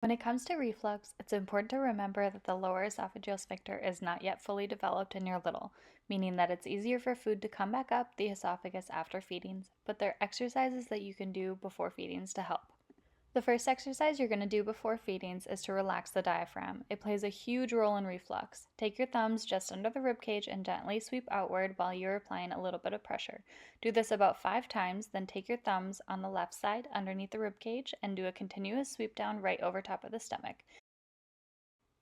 When it comes to reflux, it's important to remember that the lower esophageal sphincter is not yet fully developed in your little, meaning that it's easier for food to come back up the esophagus after feedings, but there are exercises that you can do before feedings to help. The first exercise you're going to do before feedings is to relax the diaphragm. It plays a huge role in reflux. Take your thumbs just under the ribcage and gently sweep outward while you're applying a little bit of pressure. Do this about 5 times, then take your thumbs on the left side underneath the ribcage and do a continuous sweep down right over top of the stomach.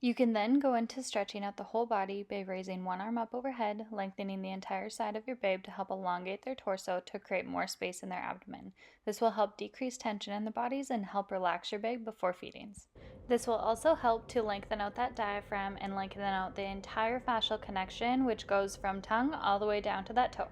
You can then go into stretching out the whole body by raising one arm up overhead, lengthening the entire side of your babe to help elongate their torso to create more space in their abdomen. This will help decrease tension in their bodies and help relax your babe before feedings. This will also help to lengthen out that diaphragm and lengthen out the entire fascial connection, which goes from tongue all the way down to that toe.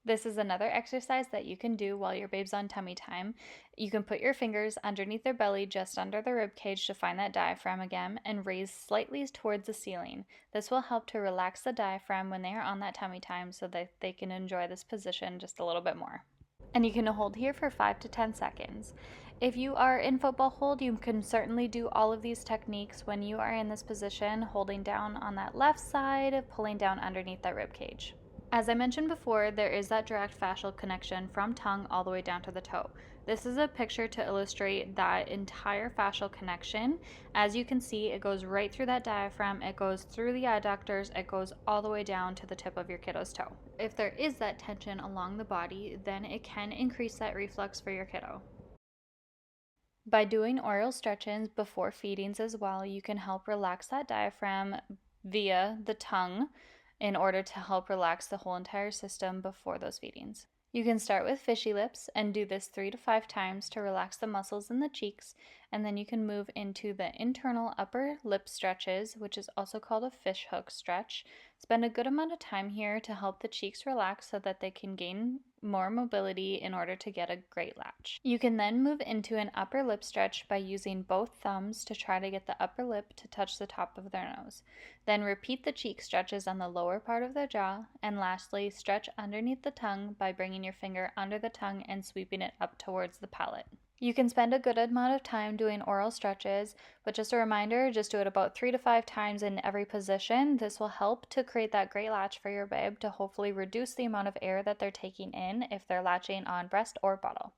This is another exercise that you can do while your babe's on tummy time. You can put your fingers underneath their belly, just under the rib cage to find that diaphragm again, and raise slightly towards the ceiling. This will help to relax the diaphragm when they are on that tummy time so that they can enjoy this position just a little bit more. And you can hold here for 5 to 10 seconds. If you are in football hold, you can certainly do all of these techniques when you are in this position, holding down on that left side, pulling down underneath that rib cage. As I mentioned before, there is that direct fascial connection from tongue all the way down to the toe. This is a picture to illustrate that entire fascial connection. As you can see, it goes right through that diaphragm, it goes through the adductors, it goes all the way down to the tip of your kiddo's toe. If there is that tension along the body, then it can increase that reflux for your kiddo. By doing oral stretches before feedings as well, you can help relax that diaphragm via the tongue in order to help relax the whole entire system before those feedings. You can start with fishy lips and do this 3 to 5 times to relax the muscles in the cheeks, and then you can move into the internal upper lip stretches, which is also called a fish hook stretch. Spend a good amount of time here to help the cheeks relax so that they can gain more mobility in order to get a great latch. You can then move into an upper lip stretch by using both thumbs to try to get the upper lip to touch the top of their nose. Then repeat the cheek stretches on the lower part of their jaw, and lastly, stretch underneath the tongue by bringing your finger under the tongue and sweeping it up towards the palate. You can spend a good amount of time doing oral stretches, but just a reminder, just do it about 3 to 5 times in every position. This will help to create that great latch for your babe to hopefully reduce the amount of air that they're taking in if they're latching on breast or bottle.